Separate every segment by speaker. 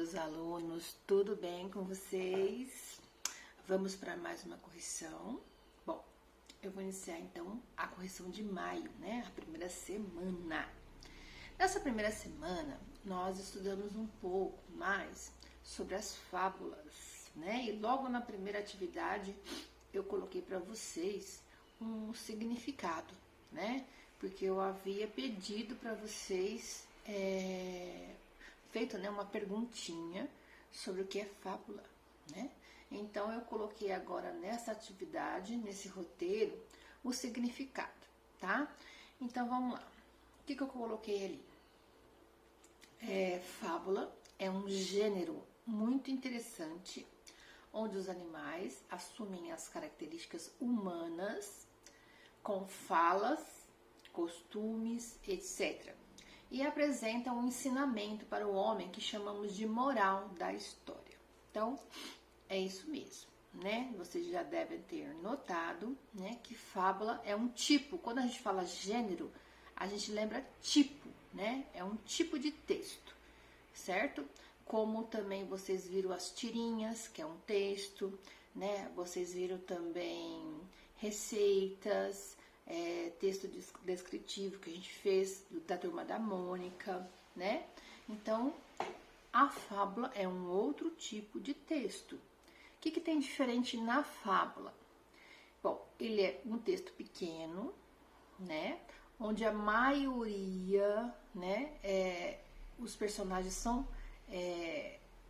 Speaker 1: meus alunos, tudo bem com vocês? Vamos para mais uma correção. Bom, eu vou iniciar então a correção de maio, né? A primeira semana. Nessa primeira semana, nós estudamos um pouco mais sobre as fábulas, né? E logo na primeira atividade, eu coloquei para vocês um significado, né? Porque eu havia pedido para vocês feito, né, uma perguntinha sobre o que é fábula, né? Então eu coloquei agora nessa atividade, nesse roteiro, o significado, tá? Então vamos lá. O que eu coloquei ali? Fábula é um gênero muito interessante, onde os animais assumem as características humanas com falas, costumes, etc. E apresentam um ensinamento para o homem que chamamos de moral da história. Então, é isso mesmo, né? Vocês já devem ter notado, né, que fábula é um tipo. Quando a gente fala gênero, a gente lembra tipo, né? É um tipo de texto, certo? Como também vocês viram as tirinhas, que é um texto, né? Vocês viram também receitas, texto descritivo que a gente fez da Turma da Mônica, né? Então, a fábula é um outro tipo de texto. O que tem diferente na fábula? Bom, ele é um texto pequeno, né? Onde a maioria, né? Os personagens são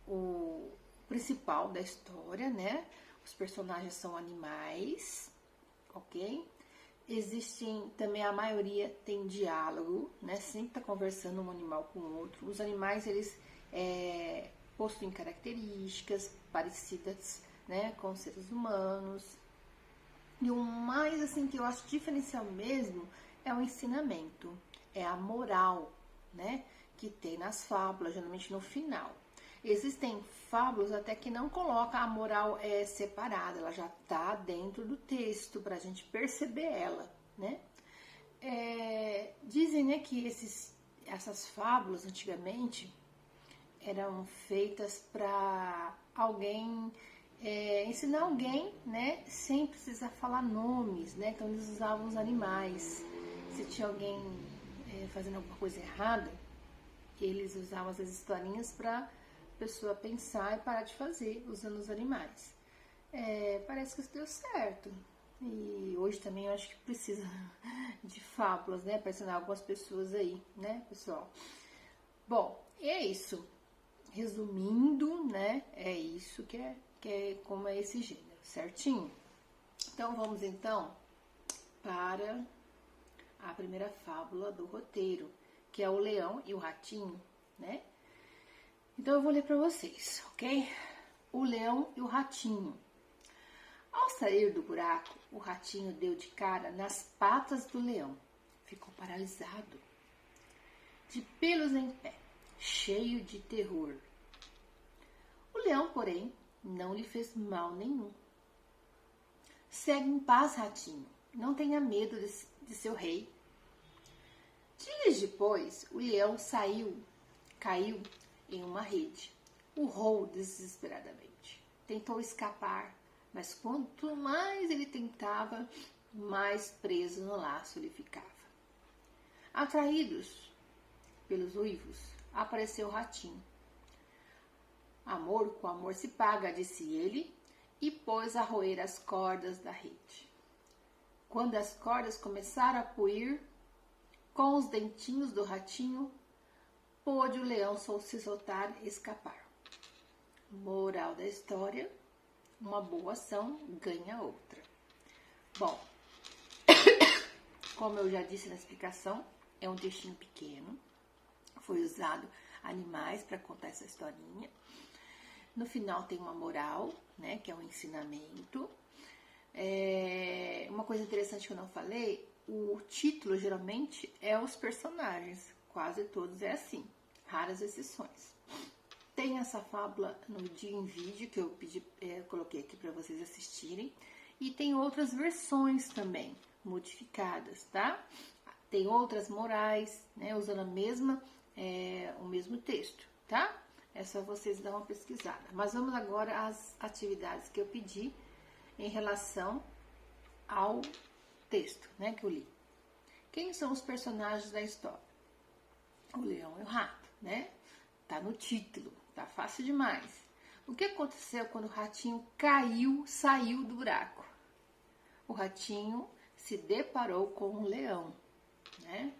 Speaker 1: o principal da história, né? Os personagens são animais, ok? Existem também, a maioria tem diálogo, né? Sempre está conversando um animal com o outro. Os animais, eles possuem características parecidas, né, com os seres humanos. E o mais, assim, que eu acho diferencial mesmo é o ensinamento, é a moral, né, que tem nas fábulas, geralmente no final. Existem fábulas até que não colocam a moral separada, ela já está dentro do texto para a gente perceber ela, né? Dizem, né, que essas fábulas antigamente eram feitas para alguém ensinar alguém, né, sem precisar falar nomes, né? Então eles usavam os animais. Se tinha alguém fazendo alguma coisa errada, eles usavam as historinhas para pessoa pensar e parar de fazer usando os animais. Parece que isso deu certo. E hoje também eu acho que precisa de fábulas, né? Para ensinar algumas pessoas aí, né, pessoal? Bom, e é isso. Resumindo, né? É isso que é como é esse gênero, certinho? Então vamos então para a primeira fábula do roteiro, que é o Leão e o Ratinho, né? Então eu vou ler para vocês, ok? O Leão e o Ratinho. Ao sair do buraco, o ratinho deu de cara nas patas do leão. Ficou paralisado, de pelos em pé, cheio de terror. O leão, porém, não lhe fez mal nenhum. Segue em paz, ratinho. Não tenha medo de seu rei. Dias depois, o leão caiu em uma rede. Urrou desesperadamente. Tentou escapar, mas quanto mais ele tentava, mais preso no laço ele ficava. Atraídos pelos uivos, apareceu o ratinho. Amor com amor se paga, disse ele, e pôs a roer as cordas da rede. Quando as cordas começaram a puir, com os dentinhos do ratinho, pôde o leão se soltar e escapar. Moral da história: uma boa ação ganha outra. Bom, como eu já disse na explicação, é um textinho pequeno. Foi usado animais para contar essa historinha. No final tem uma moral, né, que é um ensinamento. Uma coisa interessante que eu não falei, o título geralmente é os personagens. Quase todos é assim, raras exceções. Tem essa fábula no dia em vídeo que eu coloquei aqui para vocês assistirem. E tem outras versões também, modificadas, tá? Tem outras morais, né, usando o mesmo texto, tá? É só vocês dar uma pesquisada. Mas vamos agora às atividades que eu pedi em relação ao texto, né, que eu li. Quem são os personagens da história? O leão e o rato, né? Tá no título, tá fácil demais. O que aconteceu quando o ratinho saiu do buraco? O ratinho se deparou com um leão, né?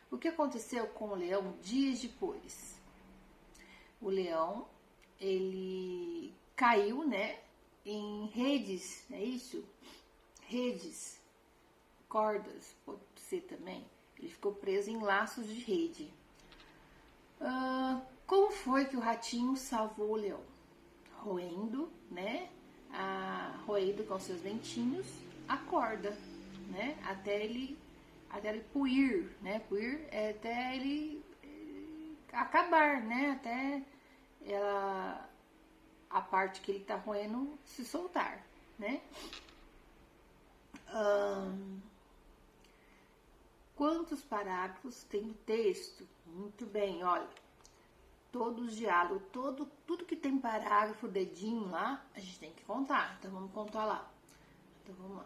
Speaker 1: O que aconteceu com o leão dias depois? O leão, ele caiu, né, em redes, é isso? Redes, cordas, pode ser também. Ele ficou preso em laços de rede. Como foi que o ratinho salvou o leão? Roendo, né? Roendo com seus dentinhos a corda, né? Até ele puir, né? Puir é até ele acabar, né? Até a parte que ele tá roendo se soltar, né? Quantos parágrafos tem o texto? Muito bem, olha. Todos os diálogos, tudo que tem parágrafo, dedinho lá, a gente tem que contar. Então vamos contar lá. Então vamos lá.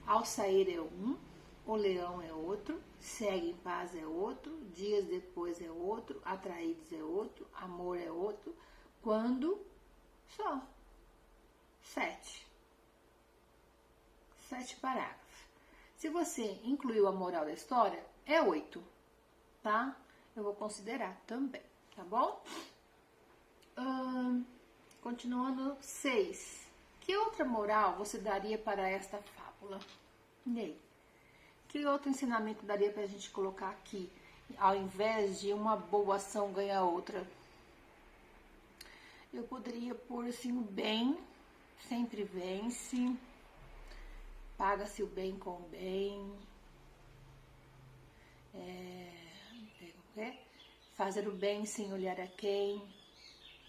Speaker 1: Ao sair é um, o leão é outro, segue em paz é outro, dias depois é outro, atraídos é outro, amor é outro, quando só 7 parágrafos. Se você incluiu a moral da história, é 8, tá? Eu vou considerar também, tá bom? Continuando, 6. Que outra moral você daria para esta fábula? E aí? Que outro ensinamento daria pra gente colocar aqui, ao invés de uma boa ação ganhar outra? Eu poderia pôr assim, o bem sempre vence, paga-se o bem com o bem, fazer o bem sem olhar a quem.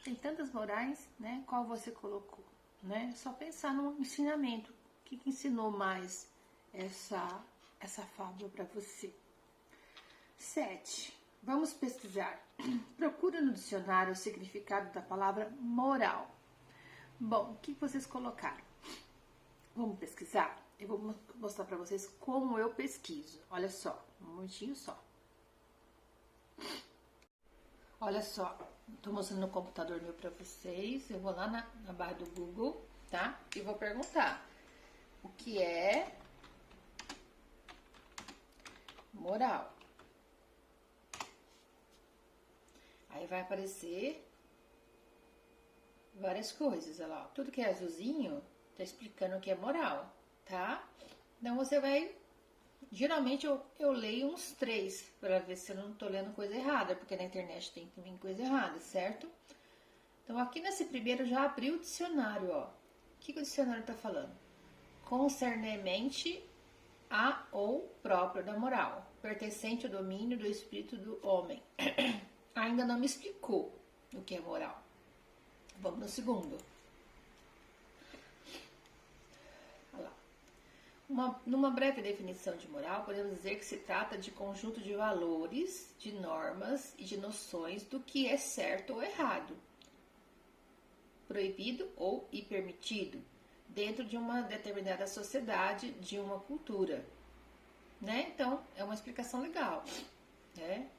Speaker 1: Tem tantas morais, né? Qual você colocou, né? Só pensar no ensinamento. O que ensinou mais essa fábula para você? 7. Vamos pesquisar. Procura no dicionário o significado da palavra moral. Bom, o que vocês colocaram? Vamos pesquisar? Eu vou mostrar para vocês como eu pesquiso. Olha só, um minutinho só. Olha só, estou mostrando no computador meu para vocês. Eu vou lá na barra do Google, tá? E vou perguntar o que é moral. Aí vai aparecer várias coisas, olha lá. Tudo que é azulzinho tá explicando o que é moral, tá? Então você vai... Geralmente eu leio uns 3 para ver se eu não tô lendo coisa errada, porque na internet tem também coisa errada, certo? Então aqui nesse primeiro eu já abri o dicionário, ó. O que o dicionário tá falando? Concernemente a ou próprio da moral, pertencente ao domínio do espírito do homem. Ainda não me explicou o que é moral. Vamos no segundo. Olha lá. Numa breve definição de moral, podemos dizer que se trata de conjunto de valores, de normas e de noções do que é certo ou errado, proibido ou permitido, dentro de uma determinada sociedade, de uma cultura, né? Então, é uma explicação legal, né?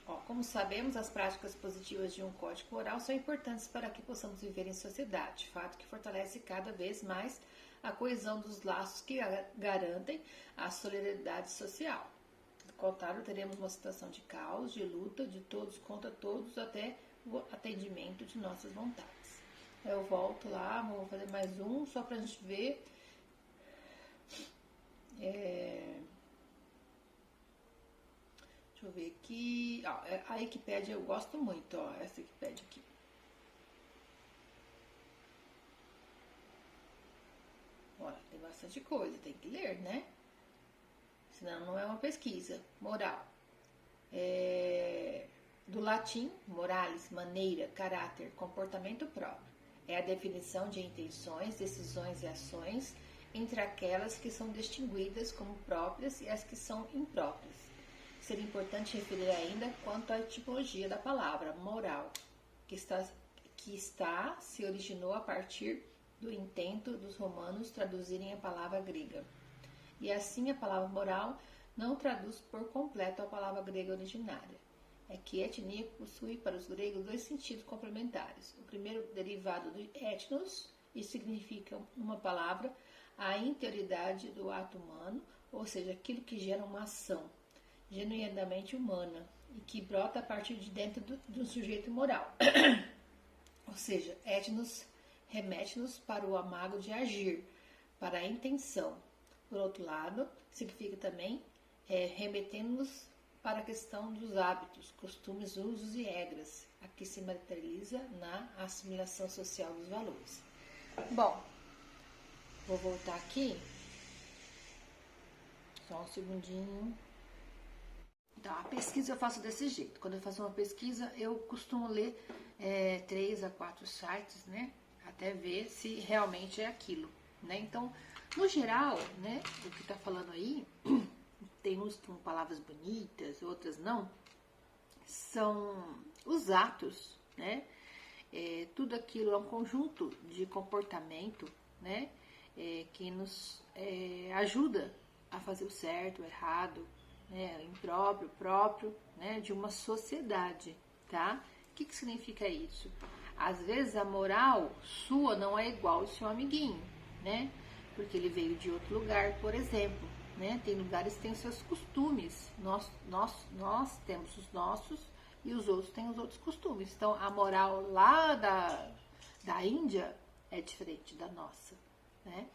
Speaker 1: Ó, como sabemos, as práticas positivas de um código moral são importantes para que possamos viver em sociedade, fato que fortalece cada vez mais a coesão dos laços que garantem a solidariedade social. Do contrário, teremos uma situação de caos, de luta, de todos contra todos, até o atendimento de nossas vontades. Eu volto lá, vou fazer mais um, só pra gente ver. Deixa eu ver aqui. Ó, a Wikipédia eu gosto muito, ó, essa Wikipédia aqui. Olha, tem bastante coisa, tem que ler, né? Senão não é uma pesquisa. Moral. Do latim, moralis, maneira, caráter, comportamento próprio. É a definição de intenções, decisões e ações entre aquelas que são distinguidas como próprias e as que são impróprias. seria importante referir ainda quanto à etimologia da palavra moral, que se originou a partir do intento dos romanos traduzirem a palavra grega. E assim a palavra moral não traduz por completo a palavra grega originária. É que etnia possui para os gregos dois sentidos complementares. O primeiro derivado do etnos, e significa uma palavra, a interioridade do ato humano, ou seja, aquilo que gera uma ação genuinamente humana e que brota a partir de dentro do sujeito moral. Ou seja, etnos remete-nos para o amago de agir, para a intenção. Por outro lado, significa também remetendo-nos para a questão dos hábitos, costumes, usos e regras, a que se materializa na assimilação social dos valores. Bom, vou voltar aqui, só um segundinho. Então, a pesquisa eu faço desse jeito. Quando eu faço uma pesquisa, eu costumo ler 3 a 4 sites, né? Até ver se realmente é aquilo, né? Então, no geral, né, o que está falando aí, tem uns com palavras bonitas, outras não, são os atos, né? Tudo aquilo é um conjunto de comportamento, né? Que nos ajuda a fazer o certo, o errado, né? O impróprio, o próprio, né? De uma sociedade, tá? O que significa isso? Às vezes a moral sua não é igual ao seu amiguinho, né? Porque ele veio de outro lugar, por exemplo, né? Tem lugares que têm os seus costumes, nós temos os nossos e os outros têm os outros costumes. Então a moral lá da Índia é diferente da nossa, né?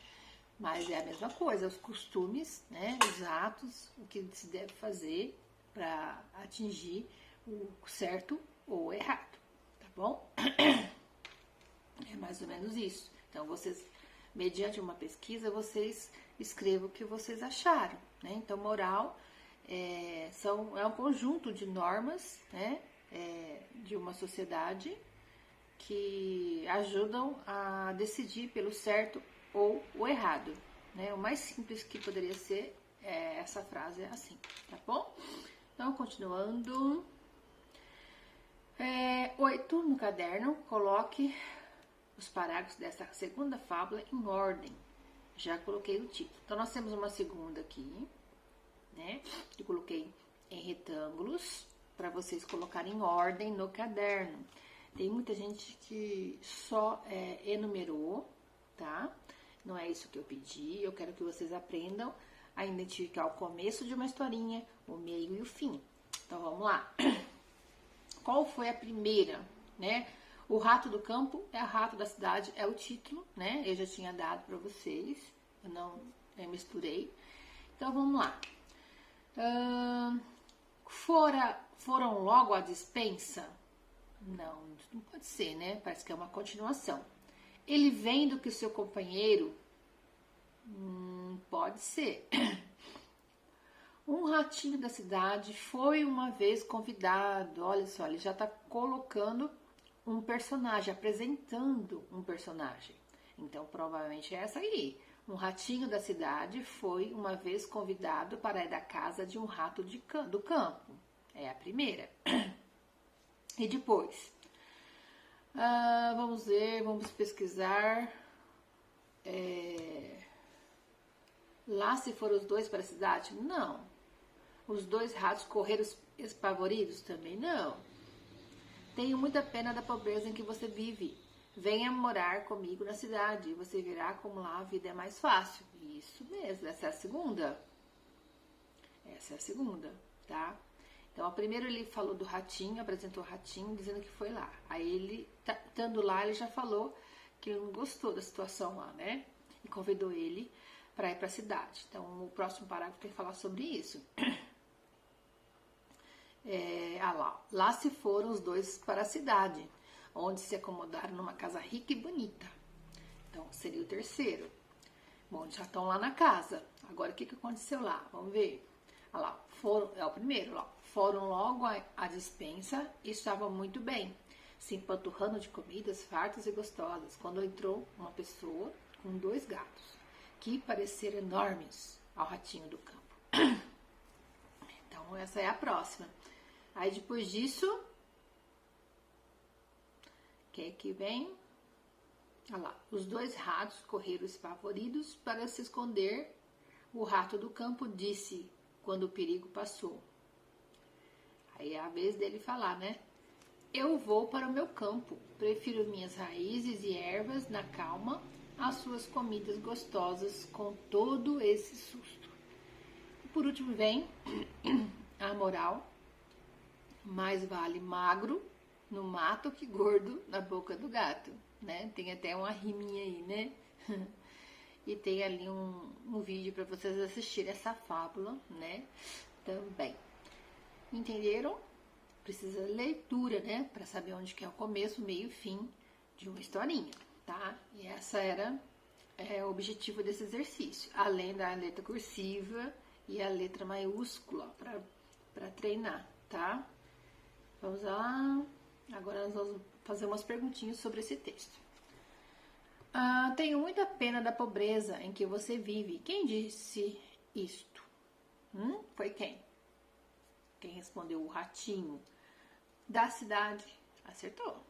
Speaker 1: Mas é a mesma coisa, os costumes, né? Os atos, o que se deve fazer para atingir o certo ou o errado, tá bom? É mais ou menos isso. Então vocês, mediante uma pesquisa, vocês escrevam o que vocês acharam, né? Então moral é um conjunto de normas, né? De uma sociedade que ajudam a decidir pelo certo ou o errado, né? O mais simples que poderia ser essa frase assim, tá bom? Então, continuando. 8 no caderno, coloque os parágrafos dessa segunda fábula em ordem. Já coloquei o título. Então, nós temos uma segunda aqui, né? Eu coloquei em retângulos para vocês colocarem em ordem no caderno. Tem muita gente que só enumerou, tá? Não é isso que eu pedi. Eu quero que vocês aprendam a identificar o começo de uma historinha, o meio e o fim. Então, vamos lá. Qual foi a primeira, né? O rato do campo é o rato da cidade, é o título, né? Eu já tinha dado para vocês, eu não misturei. Então, vamos lá. Foram logo à despensa? Não pode ser, né? Parece que é uma continuação. Ele vendo que o seu companheiro? Pode ser. Um ratinho da cidade foi uma vez convidado. Olha só, ele já está colocando um personagem, apresentando um personagem. Então, provavelmente é essa aí. Um ratinho da cidade foi uma vez convidado para ir da casa de um rato do campo. É a primeira. E depois? Vamos ver, vamos pesquisar. Lá se foram os dois para a cidade? Não. Os dois ratos correram espavoridos? Também não. Tenho muita pena da pobreza em que você vive. Venha morar comigo na cidade e você verá como lá a vida é mais fácil. Isso mesmo, essa é a segunda. Essa é a segunda, tá? Então, primeiro ele falou do ratinho, apresentou o ratinho, dizendo que foi lá. Aí ele, estando lá, ele já falou que ele não gostou da situação lá, né? E convidou ele para ir para a cidade. Então, o próximo parágrafo tem que falar sobre isso. Lá se foram os dois para a cidade, onde se acomodaram numa casa rica e bonita. Então, seria o terceiro. Bom, já estão lá na casa. Agora, o que aconteceu lá? Vamos ver. Lá, é o primeiro, lá. Foram logo à despensa e estavam muito bem, se empanturrando de comidas fartas e gostosas, quando entrou uma pessoa com 2 gatos, que pareceram enormes ao ratinho do campo. Então, Então, essa é a próxima. Aí, depois disso, o que vem? Olha lá. Os 2 ratos correram espavoridos para se esconder. O rato do campo disse, quando o perigo passou. Aí é a vez dele falar, né? Eu vou para o meu campo. Prefiro minhas raízes e ervas na calma às suas comidas gostosas com todo esse susto. E por último vem a moral. Mais vale magro no mato que gordo na boca do gato, né? Tem até uma riminha aí, né? E tem ali um vídeo para vocês assistirem essa fábula, né? Também. Entenderam? Precisa de leitura, né? Para saber onde que é o começo, meio e fim de uma historinha, tá? E essa era o objetivo desse exercício. Além da letra cursiva e a letra maiúscula para treinar, tá? Vamos lá. Agora nós vamos fazer umas perguntinhas sobre esse texto. Tenho muita pena da pobreza em que você vive. Quem disse isto? Foi quem? Quem respondeu? O ratinho. Da cidade. Acertou.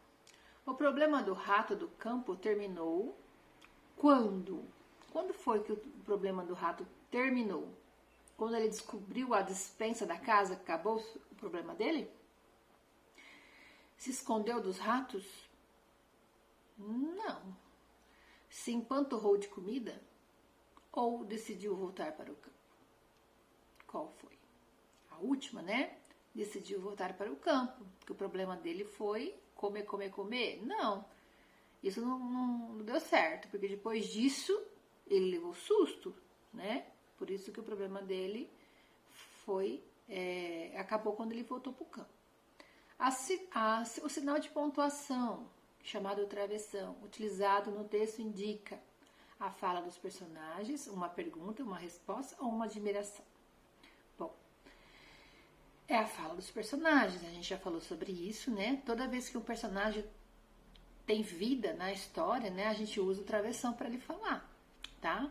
Speaker 1: O problema do rato do campo terminou quando? Quando foi que o problema do rato terminou? Quando ele descobriu a despensa da casa, acabou o problema dele? Se escondeu dos ratos? Não. Se empanturrou de comida? Ou decidiu voltar para o campo? Qual foi? A última, né? Decidiu voltar para o campo, porque o problema dele foi comer, comer, comer. Não, isso não deu certo, porque depois disso ele levou susto, né? Por isso que o problema dele acabou quando ele voltou para o campo. O sinal de pontuação, chamado travessão, utilizado no texto indica a fala dos personagens, uma pergunta, uma resposta ou uma admiração. Bom, é a fala dos personagens, a gente já falou sobre isso, né? Toda vez que um personagem tem vida na história, né, a gente usa o travessão para ele falar, tá?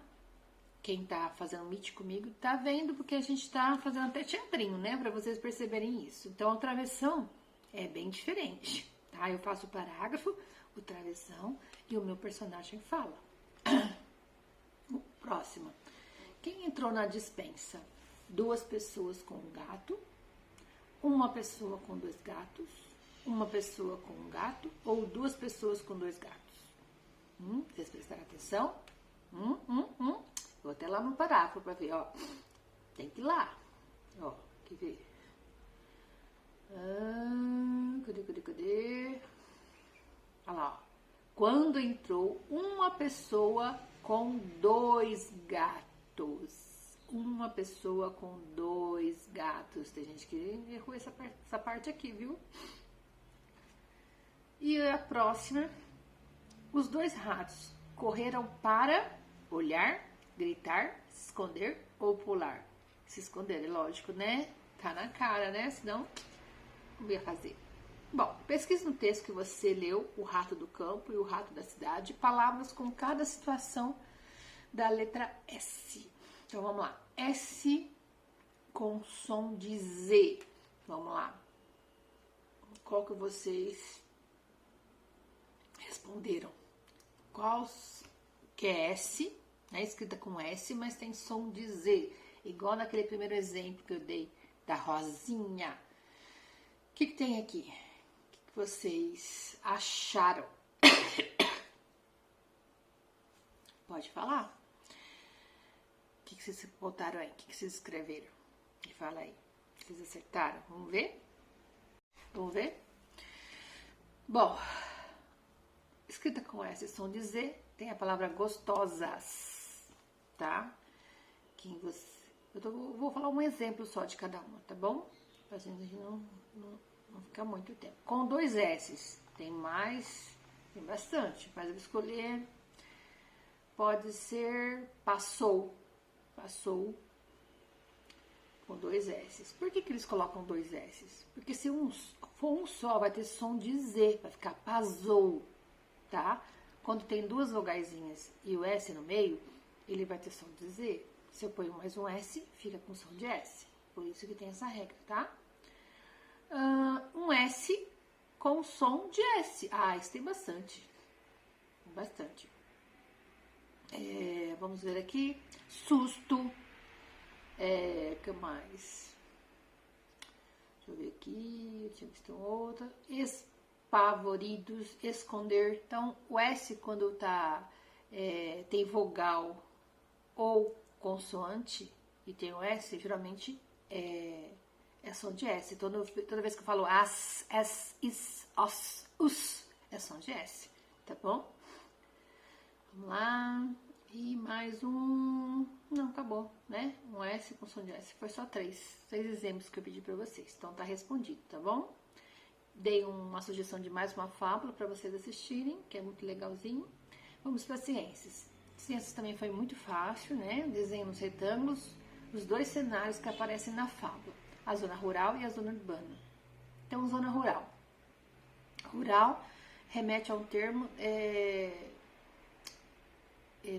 Speaker 1: Quem tá fazendo meet comigo tá vendo, porque a gente tá fazendo até teatrinho, né, para vocês perceberem isso. Então, a travessão é bem diferente, tá? Eu faço o parágrafo, o travessão e o meu personagem fala. Próxima. Quem entrou na despensa? 2 pessoas com um gato, uma pessoa com 2 gatos, uma pessoa com um gato ou 2 pessoas com 2 gatos? Vocês prestaram atenção? Vou até lá no parágrafo para ver, ó. Tem que ir lá. Ó, quer ver? Cadê? Olha lá, ó. Quando entrou uma pessoa com 2 gatos. Uma pessoa com 2 gatos. Tem gente que errou essa parte aqui, viu? E a próxima. Os 2 ratos correram para olhar, gritar, se esconder ou pular. Se esconder, é lógico, né? Tá na cara, né? Senão, não ia fazer. Bom, pesquise no texto que você leu, o rato do campo e o rato da cidade, palavras com cada situação da letra S. Então, vamos lá. S com som de Z. Vamos lá. Qual que vocês responderam? Qual que é S, né? Escrita com S, mas tem som de Z. Igual naquele primeiro exemplo que eu dei da rosinha. O que tem aqui? O que vocês acharam? Pode falar. O que vocês botaram aí? O que vocês escreveram? E fala aí. Vocês acertaram? Vamos ver? Vamos ver? Bom, escrita com S, som de Z, tem a palavra gostosas, tá? Vou falar um exemplo só de cada uma, tá bom? Pra gente não ficar muito tempo. Com 2 S, tem bastante, mas eu vou escolher. Pode ser passou com 2 S. Por que eles colocam 2 S? Porque se for um só, vai ter som de Z, vai ficar passou, tá? Quando tem 2 vogaizinhas e o S no meio, ele vai ter som de Z. Se eu ponho mais um S, fica com som de S. por isso que tem essa regra, tá? Um S com som de S. Isso tem bastante. Bastante. Vamos ver aqui. Susto. Que mais? Deixa eu ver aqui. Eu tinha visto outra. Espavoridos. Esconder. Então, o S quando tem vogal ou consoante e tem o S, geralmente é som de S. Toda vez que eu falo as, is, os, us, é som de S, tá bom? Vamos lá. E mais um. Não, acabou, né? Um S com som de S. Foi só três exemplos que eu pedi pra vocês. Então tá respondido, tá bom? Dei uma sugestão de mais uma fábula para vocês assistirem, que é muito legalzinho. Vamos para ciências. Ciências também foi muito fácil, né? Desenho nos retângulos os dois cenários que aparecem na fábula, a zona rural e a zona urbana. Então, zona rural. Rural remete a um termo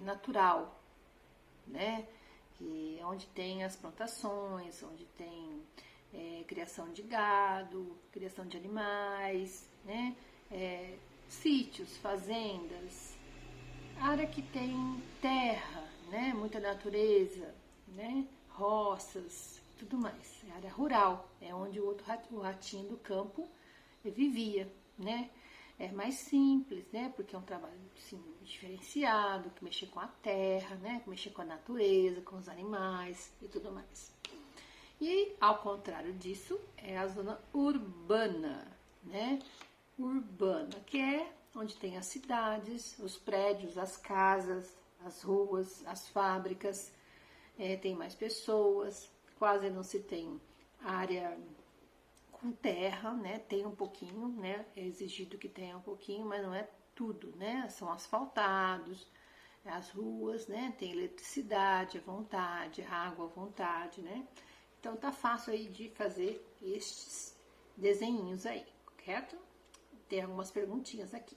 Speaker 1: natural, né? Que é onde tem as plantações, onde tem criação de gado, criação de animais, né? Sítios, fazendas, área que tem terra, né? Muita natureza, né? Roças, tudo mais. É área rural, é onde o ratinho do campo vivia, né? É mais simples, né? Porque é um trabalho assim, diferenciado, que mexe com a terra, né? Que mexe com a natureza, com os animais e tudo mais. E, ao contrário disso, é a zona urbana, né? Urbana, que é onde tem as cidades, os prédios, as casas, as ruas, as fábricas, tem mais pessoas, quase não se tem área com terra, né? Tem um pouquinho, né? É exigido que tenha um pouquinho, mas não é tudo, né? São asfaltados, as ruas, né? Tem eletricidade à vontade, água à vontade, né? Então tá fácil aí de fazer estes desenhinhos aí, correto? Tem algumas perguntinhas aqui.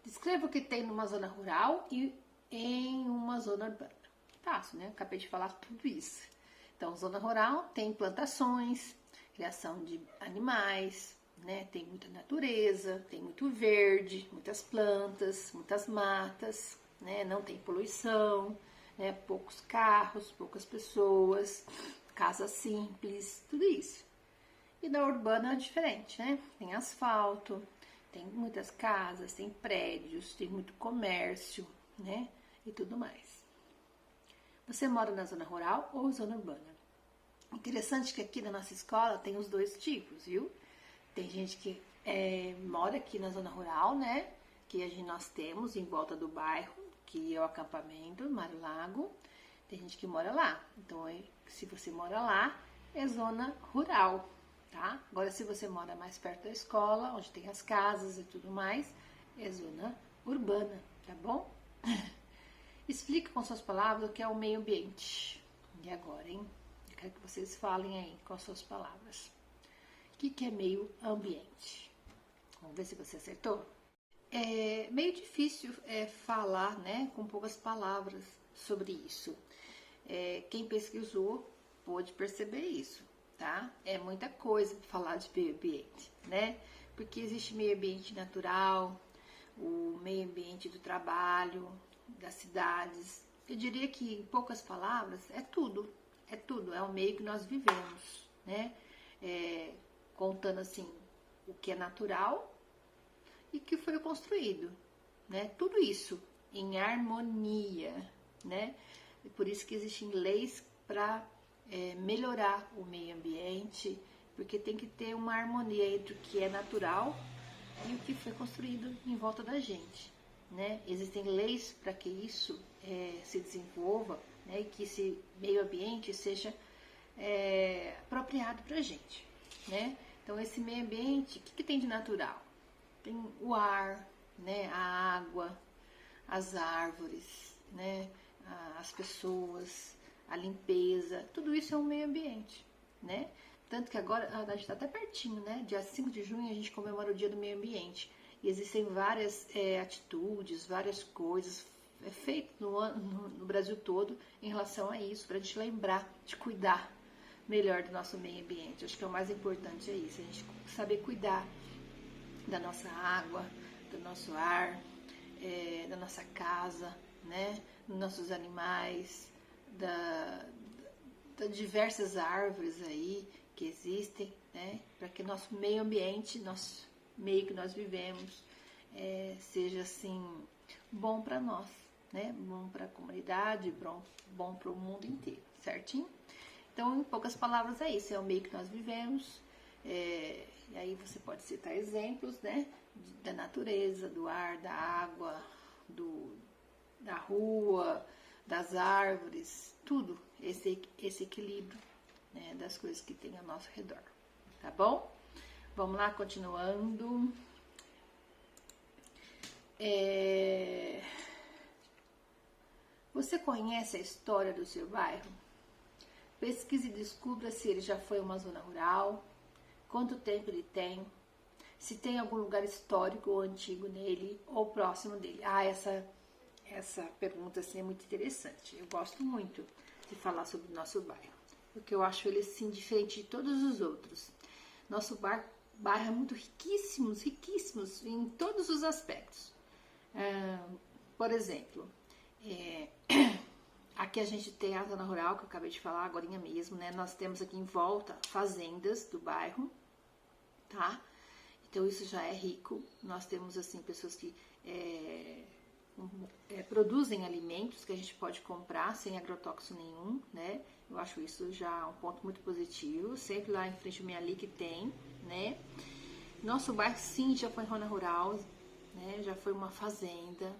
Speaker 1: Descreva o que tem numa zona rural e em uma zona urbana. Fácil, né? Acabei de falar tudo isso. Então, zona rural tem plantações, criação de animais, né? Tem muita natureza, tem muito verde, muitas plantas, muitas matas, né? Não tem poluição, né? Poucos carros, poucas pessoas, casa simples, tudo isso. E da urbana é diferente, né? Tem asfalto, tem muitas casas, tem prédios, tem muito comércio, né? E tudo mais. Você mora na zona rural ou zona urbana? Interessante que aqui na nossa escola tem os dois tipos, viu? Tem gente que mora aqui na zona rural, né? Que nós temos em volta do bairro, que é o acampamento, Mário Lago. Tem gente que mora lá. Então, se você mora lá, é zona rural, tá? Agora, se você mora mais perto da escola, onde tem as casas e tudo mais, é zona urbana, tá bom? Explica com suas palavras o que é o meio ambiente. E agora, hein? Eu quero que vocês falem aí com as suas palavras. O que é meio ambiente? Vamos ver se você acertou? É meio difícil falar, né, com poucas palavras sobre isso. Quem pesquisou pôde perceber isso, tá? É muita coisa para falar de meio ambiente, né? Porque existe meio ambiente natural, o meio ambiente do trabalho, das cidades. Eu diria que, em poucas palavras, é tudo, é o meio que nós vivemos, né? Contando assim o que é natural e que foi construído, né? Tudo isso em harmonia, né? E por isso que existem leis para melhorar o meio ambiente, porque tem que ter uma harmonia entre o que é natural e o que foi construído em volta da gente, né? Existem leis para que isso se desenvolva, né? E que esse meio ambiente seja apropriado para a gente, né? Então, esse meio ambiente, o que tem de natural? Tem o ar, né? A água, as árvores, né? As pessoas, a limpeza, tudo isso é um meio ambiente, né? Tanto que agora, a gente está até pertinho, né? Dia 5 de junho a gente comemora o Dia do Meio Ambiente. E existem várias atitudes, várias coisas feitas no Brasil todo em relação a isso, para a gente lembrar de cuidar melhor do nosso meio ambiente. Acho que é o mais importante é isso, a gente saber cuidar da nossa água, do nosso ar, da nossa casa, né? Dos nossos animais, das diversas árvores aí que existem, né? Para que nosso meio ambiente, nosso meio que nós vivemos, seja assim bom para nós, né? Bom para a comunidade, bom para o mundo inteiro, certinho? Então, em poucas palavras, é isso, é o meio que nós vivemos. E aí você pode citar exemplos, né? Da natureza, do ar, da água, da rua, das árvores, tudo, esse equilíbrio, né, das coisas que tem ao nosso redor, tá bom? Vamos lá, continuando. Você conhece a história do seu bairro? Pesquise e descubra se ele já foi uma zona rural, quanto tempo ele tem, se tem algum lugar histórico ou antigo nele ou próximo dele. Essa pergunta assim, é muito interessante. Eu gosto muito de falar sobre o nosso bairro, porque eu acho ele assim, diferente de todos os outros. Nosso bairro é muito riquíssimos em todos os aspectos. Por exemplo, aqui a gente tem a zona rural, que eu acabei de falar agora mesmo, né? Nós temos aqui em volta fazendas do bairro, tá? Então isso já é rico. Nós temos assim pessoas que produzem alimentos que a gente pode comprar sem agrotóxico nenhum, né? Eu acho isso já um ponto muito positivo. Sempre lá em frente ao Minha que tem, né? Nosso bairro sim já foi zona rural, né? Já foi uma fazenda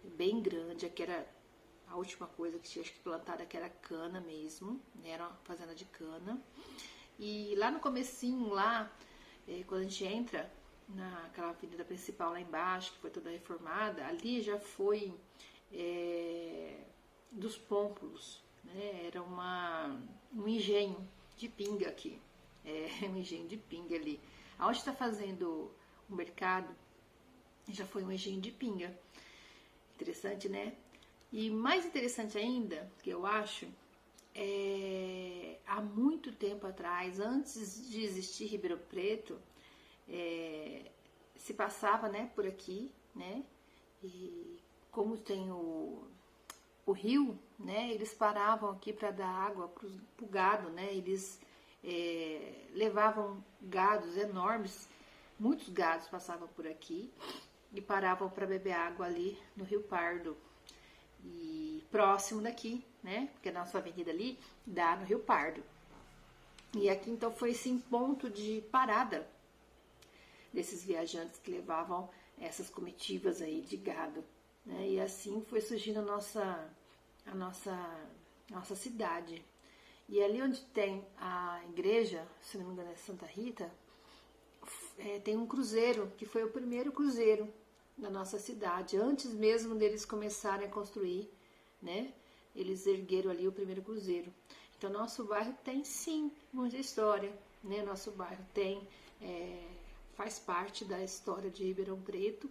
Speaker 1: bem grande. Aqui era a última coisa que tinha plantada, que era cana mesmo, né? Era uma fazenda de cana. E lá no comecinho, lá, quando a gente entra naquela avenida principal lá embaixo, que foi toda reformada, ali já foi dos Pômpulos, né? Era um engenho de pinga aqui, um engenho de pinga ali. Aonde está fazendo o mercado, já foi um engenho de pinga. Interessante, né? E mais interessante ainda, que eu acho, há muito tempo atrás, antes de existir Ribeirão Preto, se passava, né, por aqui, né? E como tem o rio, né? Eles paravam aqui para dar água para o gado, né? Eles levavam gados enormes, muitos gados passavam por aqui e paravam para beber água ali no Rio Pardo. E próximo daqui, né? Porque a nossa avenida ali dá no Rio Pardo. E aqui então foi esse ponto de parada desses viajantes que levavam essas comitivas aí de gado, né? E assim foi surgindo a nossa cidade. E ali onde tem a igreja, se não me engano é Santa Rita, tem um cruzeiro, que foi o primeiro cruzeiro da nossa cidade, antes mesmo deles começarem a construir, né? Eles ergueram ali o primeiro cruzeiro. Então, nosso bairro tem sim muita história, né? Nosso bairro faz parte da história de Ribeirão Preto,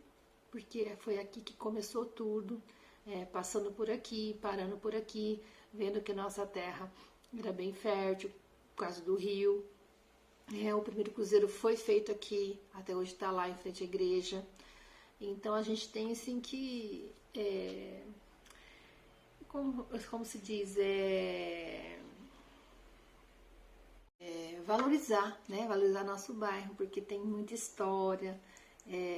Speaker 1: porque foi aqui que começou tudo, passando por aqui, parando por aqui, vendo que nossa terra era bem fértil, por causa do rio. O primeiro cruzeiro foi feito aqui, até hoje está lá em frente à igreja. Então a gente tem assim que, como se diz, valorizar, né? Valorizar nosso bairro, porque tem muita história,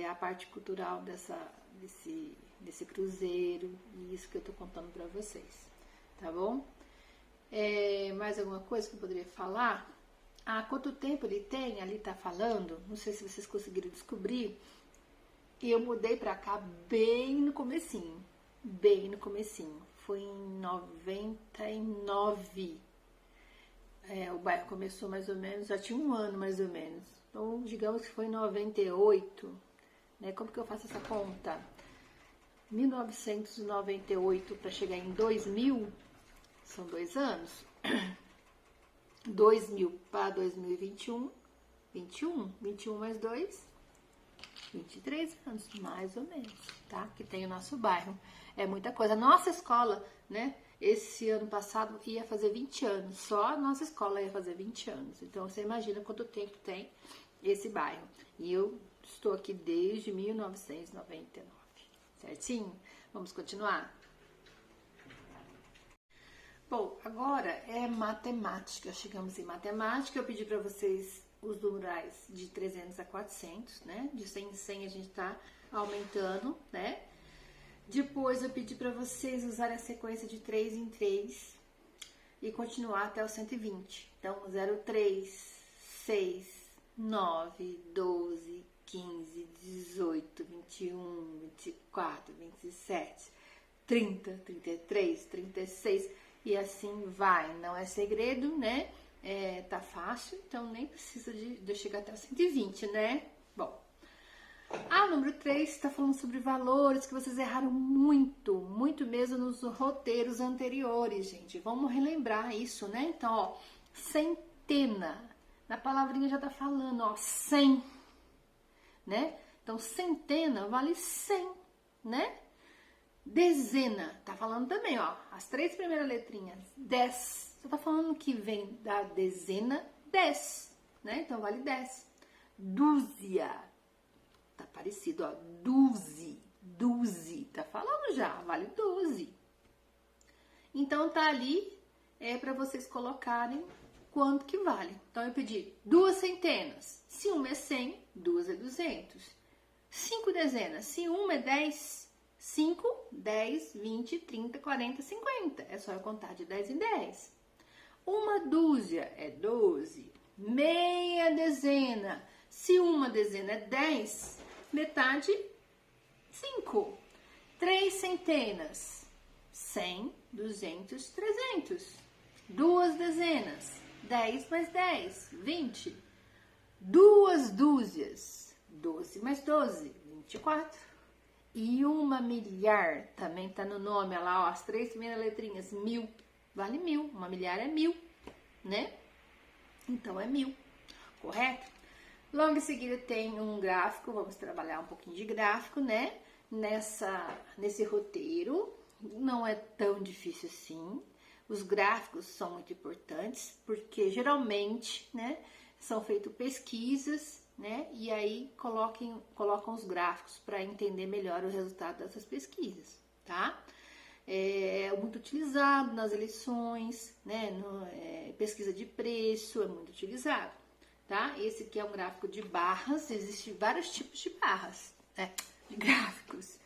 Speaker 1: a parte cultural desse cruzeiro, e isso que eu estou contando para vocês, tá bom? Mais alguma coisa que eu poderia falar? Quanto tempo ele tem, ali tá falando, não sei se vocês conseguiram descobrir. E eu mudei pra cá bem no comecinho, foi em 99. O bairro começou mais ou menos, já tinha um ano mais ou menos. Então, digamos que foi em 98, né? Como que eu faço essa conta? 1998 para chegar em 2000, são 2 anos. 2000 para 2021, 21 mais 2, 23 anos, mais ou menos, tá? Que tem o nosso bairro. É muita coisa. Nossa escola, né? esse ano passado ia fazer 20 anos, só a nossa escola ia fazer 20 anos. Então você imagina quanto tempo tem esse bairro. E eu estou aqui desde 1999, certinho? Vamos continuar? Bom, agora é matemática. Chegamos em matemática. Eu pedi para vocês os numerais de 300 a 400, né? De 100 em 100 a gente tá aumentando, né? Depois eu pedi para vocês usarem a sequência de 3 em 3 e continuar até o 120. Então, 0, 3, 6, 9, 12, 15, 18, 21, 24, 27, 30, 33, 36 e assim vai. Não é segredo, né? Tá fácil, então nem precisa de eu chegar até o 120, né? Bom, número 3 está falando sobre valores que vocês erraram muito mesmo nos roteiros anteriores, gente. Vamos relembrar isso, né? Então, ó, centena. Na palavrinha já tá falando, ó, 100, né? Então, centena vale 100, né? Dezena, tá falando também, ó, as 3 primeiras letrinhas, 10. Você tá falando que vem da dezena, 10, né? Então, vale 10. Dúzia, tá parecido, ó, duze, tá falando já, vale 12. Então, tá ali, pra vocês colocarem quanto que vale. Então, eu pedi 2 centenas. Se uma é 100, 2 é 200. 5 dezenas. Se uma é 10, 5, 10, 20, 30, 40, 50. É só eu contar de 10 em 10. Uma dúzia é 12. Meia dezena. Se uma dezena é 10, metade, 5. 3 centenas. 100, 200, 300. 2 dezenas. 10 mais 10, 20. 2 dúzias. 12 mais 12, 24. E uma milhar, também tá no nome, olha lá, ó, as 3 primeiras letrinhas, 1000, vale 1000, uma milhar é 1000, né? Então é 1000, correto? Logo em seguida tem um gráfico, vamos trabalhar um pouquinho de gráfico, né? Nesse roteiro, não é tão difícil assim. Os gráficos são muito importantes, porque geralmente, né, são feitas pesquisas, né? E aí colocam os gráficos para entender melhor o resultado dessas pesquisas, tá? É muito utilizado nas eleições, né? Pesquisa de preço é muito utilizado, tá? Esse aqui é um gráfico de barras, existem vários tipos de barras, né? De gráficos,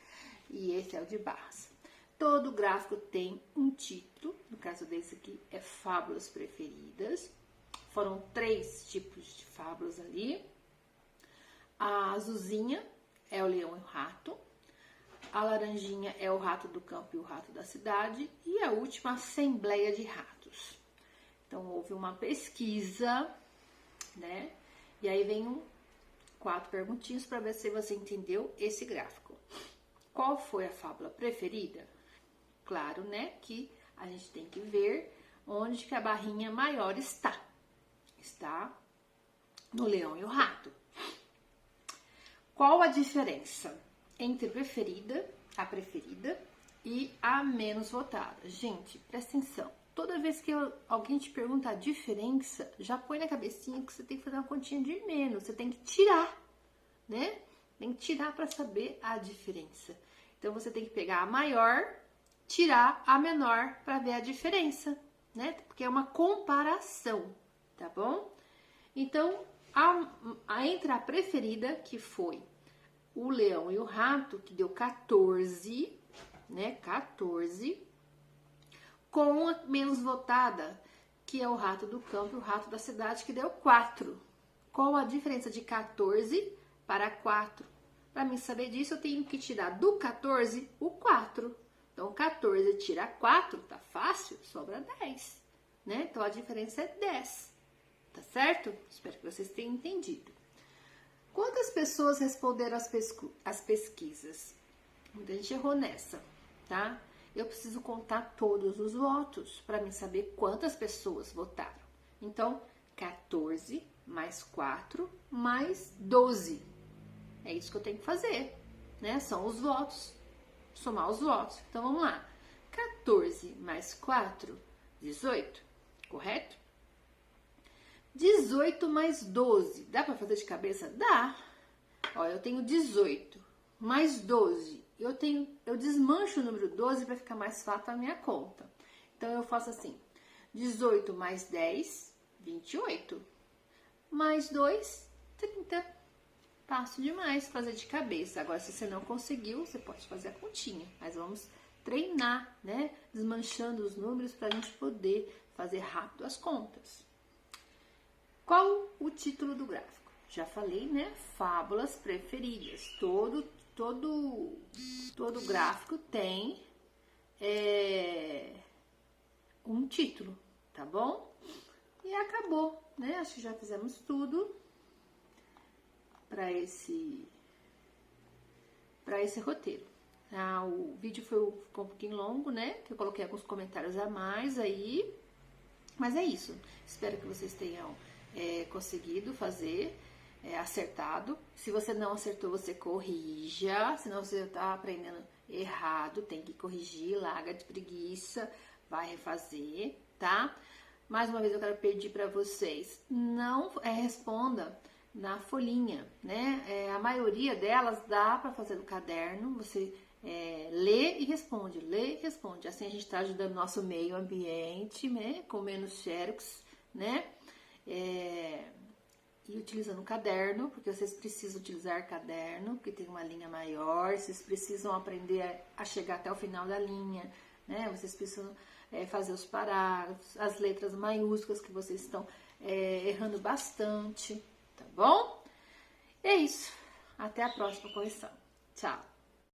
Speaker 1: e esse é o de barras. Todo gráfico tem um título, no caso desse aqui é Fábulas Preferidas. Foram 3 tipos de fábulas ali. A azulzinha é o leão e o rato. A laranjinha é o rato do campo e o rato da cidade. E a última, a Assembleia de Ratos. Então, houve uma pesquisa, né? E aí vem 4 perguntinhas para ver se você entendeu esse gráfico. Qual foi a fábula preferida? Claro, né, que a gente tem que ver onde que a barrinha maior está. Está no leão e o rato. Qual a diferença entre a preferida e a menos votada? Gente, presta atenção. Toda vez que alguém te pergunta a diferença, já põe na cabecinha que você tem que fazer uma continha de menos. Você tem que tirar, né? Tem que tirar para saber a diferença. Então, você tem que pegar a maior, tirar a menor para ver a diferença, né? Porque é uma comparação, tá bom? Então, entre a preferida, que foi o leão e o rato, que deu 14, né? 14, com a menos votada, que é o rato do campo e o rato da cidade, que deu 4. Qual a diferença de 14 para 4? Para mim saber disso, eu tenho que tirar do 14 o 4. Então, 14 tira 4, tá fácil, sobra 10, né? Então, a diferença é 10, tá certo? Espero que vocês tenham entendido. Quantas pessoas responderam às pesquisas? Muita gente errou nessa, tá? Eu preciso contar todos os votos para mim saber quantas pessoas votaram. Então, 14 mais 4 mais 12. É isso que eu tenho que fazer, né? São os votos. Somar os votos. Então, vamos lá. 14 mais 4, 18, correto? 18 mais 12, dá para fazer de cabeça? Dá. Ó, eu tenho 18 mais 12. Eu desmancho o número 12 para ficar mais fácil a minha conta. Então, eu faço assim, 18 mais 10, 28. Mais 2, 30. Fácil demais fazer de cabeça. Agora, se você não conseguiu, você pode fazer a continha. Mas vamos treinar, né? Desmanchando os números para a gente poder fazer rápido as contas. Qual o título do gráfico? Já falei, né? Fábulas preferidas. Todo gráfico tem um título, tá bom? E acabou, né? Acho que já fizemos tudo para esse roteiro. O vídeo ficou um pouquinho longo, né? Que eu coloquei alguns comentários a mais aí. Mas é isso. Espero que vocês tenham conseguido fazer, acertado. Se você não acertou, você corrija. Se não, você está aprendendo errado, tem que corrigir, larga de preguiça, vai refazer, tá? Mais uma vez eu quero pedir para vocês, não responda na folhinha, né? A maioria delas dá para fazer no caderno, você lê e responde, lê e responde. Assim a gente está ajudando o nosso meio ambiente, né? Com menos xerox, né? E utilizando o caderno, porque vocês precisam utilizar caderno, porque tem uma linha maior, vocês precisam aprender a chegar até o final da linha, né? Vocês precisam fazer os parágrafos, as letras maiúsculas que vocês estão errando bastante, tá bom? É isso. Até a próxima correção. Tchau!